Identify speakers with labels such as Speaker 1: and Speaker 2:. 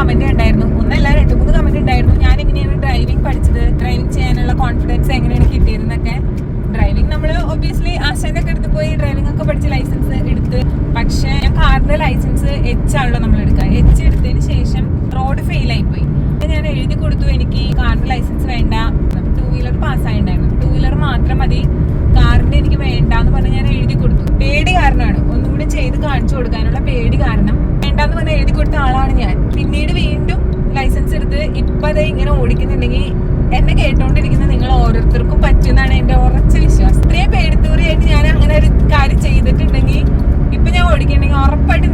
Speaker 1: Comment ഉണ്ടായിരുന്നു, ഒന്നല്ല 2-3 comment ഉണ്ടായിരുന്നു. ഞാൻ എങ്ങനെയാണ് ഡ്രൈവിംഗ് പഠിച്ചത്, ഡ്രൈവിംഗ് ചെയ്യാനുള്ള കോൺഫിഡൻസ് എങ്ങനെയാണ് കിട്ടിയതെന്നൊക്കെ. ഡ്രൈവിംഗ് നമ്മൾ ഒബ്വിയസ്ലി ആശാന്റെ ഒക്കെ അടുത്ത് പോയി ഡ്രൈവിംഗ് ഒക്കെ പഠിച്ച് ലൈസൻസ് എടുത്ത്. പക്ഷെ ഞാൻ കാറിന്റെ ലൈസൻസ് എച്ച് ആണല്ലോ നമ്മൾ എടുക്കുക. എച്ച് എടുത്തതിന് ശേഷം റോഡ് ഫെയിൽ ആയിപ്പോയി. ഞാൻ എഴുതി കൊടുത്തു, എനിക്ക് കാറിന്റെ ലൈസൻസ് വേണ്ട, 2 വീലർ പാസ്സായിട്ടുണ്ടായിരുന്നു, 2 വീലർ മാത്രം മതി, കാറിന്റെ എനിക്ക് വേണ്ടാന്ന് പറഞ്ഞ് ഞാൻ എഴുതി കൊടുത്തു. പേടി കാരണമാണ്, ഒന്നുകൂടി ചെയ്ത് കാണിച്ചു കൊടുക്കാനുള്ള പേടി കാരണം വേണ്ടാന്ന് പറഞ്ഞ് എഴുതി കൊടുത്ത ആളാണ് ഞാൻ. പിന്നീട് വീണ്ടും ലൈസൻസ് എടുത്ത് ഇപ്പൊ അത് ഇങ്ങനെ ഓടിക്കുന്നുണ്ടെങ്കിൽ എന്നെ കേട്ടോണ്ടിരിക്കുന്ന നിങ്ങൾ ഓരോരുത്തർക്കും പറ്റുമെന്നാണ് എന്റെ ഉറച്ച വിശ്വാസം. ഇത്രയും പേടിത്തൂറിയായിട്ട് ഞാൻ അങ്ങനെ ഒരു കാര്യം ചെയ്തിട്ടുണ്ടെങ്കിൽ ഇപ്പൊ ഞാൻ ഓടിക്കണമെങ്കിൽ ഉറപ്പായിട്ട്